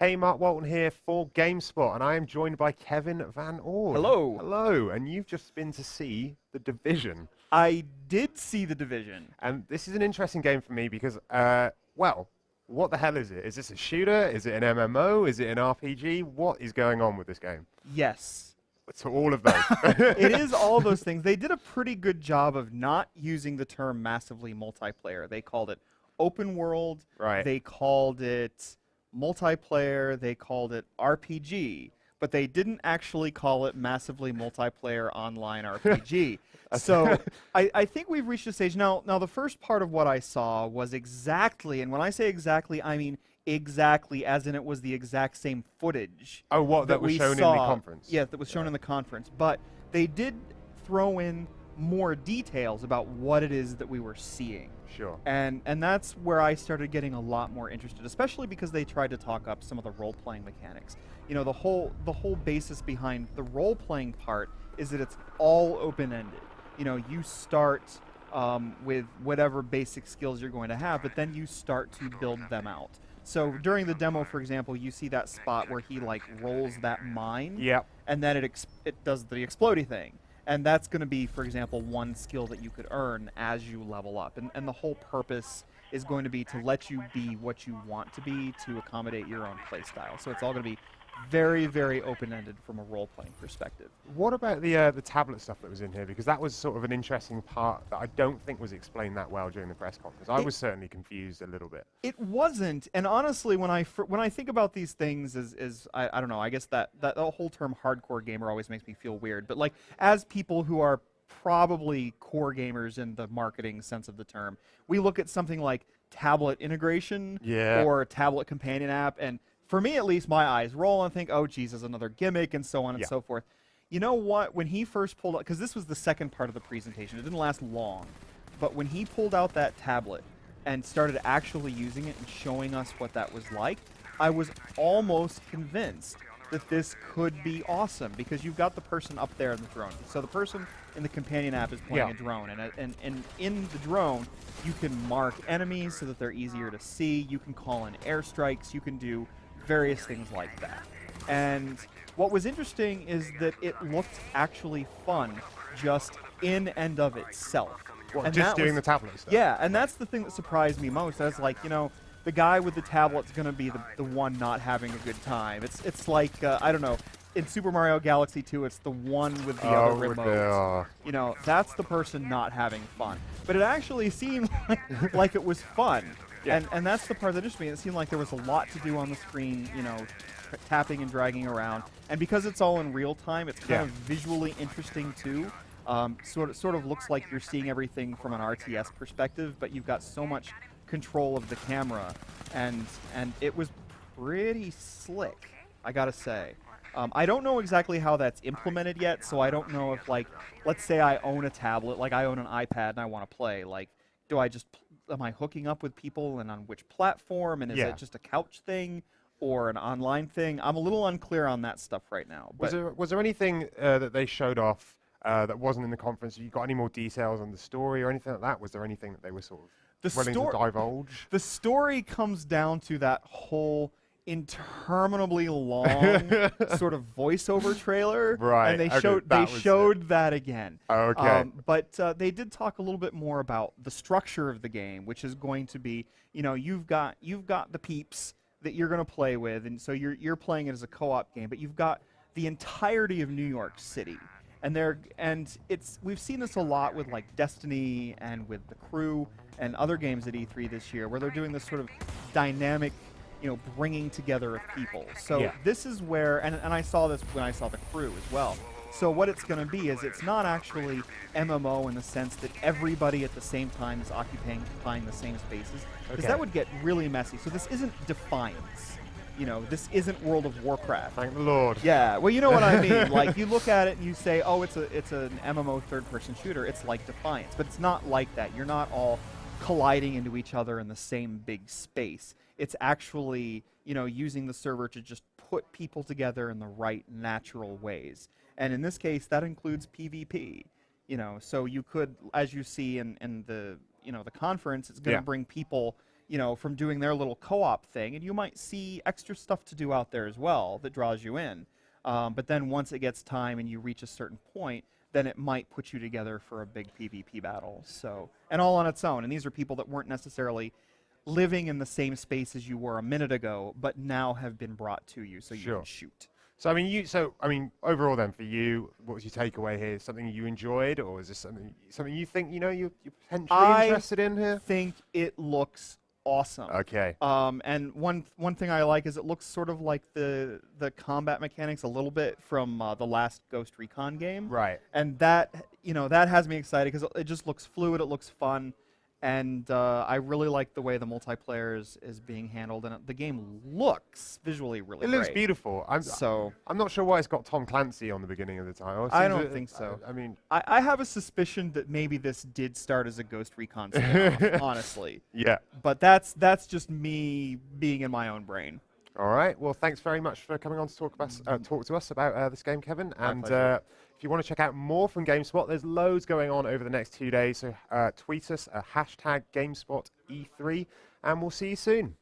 Hey, Mark Walton here for GameSpot, and I am joined by Kevin Van Ord. Hello. Hello, and you've just been to see The Division. I did see The Division. And this is an interesting game for me because, well, what the hell is it? Is this a shooter? Is it an MMO? Is it an RPG? What is going on with this game? Yes. To all of those. It is all those things. They did a pretty good job of not using the term massively multiplayer. They called it open world. Right. They called it multiplayer. They called it RPG. But they didn't actually call it massively multiplayer online RPG. So I think we've reached a stage. Now, the first part of what I saw was exactly, and when I say exactly, I mean exactly, as in it was the exact same footage. Oh, what, that was shown in the conference? Yeah, that was shown in the conference. But they did throw in more details about what it is that we were seeing. Sure. And that's where I started getting a lot more interested, especially because they tried to talk up some of the role-playing mechanics. You know, the whole basis behind the role-playing part is that it's all open-ended. You know, you start with whatever basic skills you're going to have, but then you start to build them out. So during the demo, for example, you see that spot where he like rolls that mine, and then it does the explodey thing. And that's going to be, for example, one skill that you could earn as you level up. And the whole purpose is going to be to let you be what you want to be to accommodate your own play style. So it's all going to be very, very open-ended from a role-playing perspective. What about the tablet stuff that was in here? Because that was sort of an interesting part that I don't think was explained that well during the press conference. I was certainly confused a little bit. It wasn't, and honestly, when I think about these things, I don't know. I guess that whole term "hardcore gamer" always makes me feel weird. But like, as people who are probably core gamers in the marketing sense of the term, we look at something like tablet integration or tablet companion app, and for me, at least, my eyes roll and think, oh, Jesus, another gimmick, and so on and so forth. You know what? When he first pulled out, because this was the second part of the presentation, it didn't last long, but when he pulled out that tablet and started actually using it and showing us what that was like, I was almost convinced that this could be awesome, because you've got the person up there in the drone. So the person in the companion app is playing a drone, and in the drone, you can mark enemies so that they're easier to see. You can call in airstrikes. You can do various things like that. And what was interesting is that it looked actually fun just in and of itself. Well, just doing the tablet stuff? Yeah, and that's the thing that surprised me most. I was like, you know, the guy with the tablet's going to be the one not having a good time. It's like, I don't know, in Super Mario Galaxy 2, it's the one with the other remote. You know, that's the person not having fun. But it actually seemed like it was fun. And that's the part that interested me. It seemed like there was a lot to do on the screen, you know, tapping and dragging around. And because it's all in real time, it's kind of visually interesting too. Sort of looks like you're seeing everything from an RTS perspective, but you've got so much control of the camera, and it was pretty slick, I gotta say. I don't know exactly how that's implemented yet, so I don't know if, like, let's say I own a tablet, like I own an iPad and I want to play, like, do I just am I hooking up with people, and on which platform, and is it just a couch thing or an online thing? I'm a little unclear on that stuff right now. But was there anything that they showed off that wasn't in the conference? Have you got any more details on the story or anything like that? Was there anything that they were sort of willing to divulge? The story comes down to that whole interminably long sort of voiceover trailer, and they showed that again. But they did talk a little bit more about the structure of the game, which is going to be, you know, you've got the peeps that you're going to play with, and so you're playing it as a co-op game, but you've got the entirety of New York City, and we've seen this a lot with like Destiny and with The Crew and other games at E3 this year, where they're doing this sort of dynamic, you know, bringing together of people. So this is where, and I saw this when I saw The Crew as well. So what it's going to be is it's not actually MMO in the sense that everybody at the same time is occupying the same spaces, because that would get really messy. So this isn't Defiance. You know, this isn't World of Warcraft. Thank the Lord. Yeah, well, you know what I mean. Like, you look at it and you say, oh, it's an MMO third-person shooter. It's like Defiance, but it's not like that. You're not all colliding into each other in the same big space. It's actually, you know, using the server to just put people together in the right natural ways. And in this case, that includes PvP. You know, so you could, as you see in the, you know, the conference, it's going to bring people from doing their little co-op thing, and you might see extra stuff to do out there as well that draws you in. But then once it gets time and you reach a certain point, then it might put you together for a big PvP battle. So, and all on its own. And these are people that weren't necessarily living in the same space as you were a minute ago, but now have been brought to you so you can shoot. So I mean, overall then for you, what was your takeaway here? Something you enjoyed, or is this something you think you're potentially interested in here? I think it looks awesome. Okay. And one thing I like is it looks sort of like the combat mechanics a little bit from the last Ghost Recon game. Right. And that that has me excited because it just looks fluid. It looks fun. And I really like the way the multiplayer is being handled, and the game looks visually really great. It looks beautiful. I'm not sure why it's got Tom Clancy on the beginning of the title. I don't think so. I mean, I have a suspicion that maybe this did start as a Ghost Recon spin-off, honestly. Yeah. But that's just me being in my own brain. All right. Well, thanks very much for coming on to talk to us about this game, Kevin. And if you want to check out more from GameSpot, there's loads going on over the next 2 days. So tweet us #GameSpotE3, and we'll see you soon.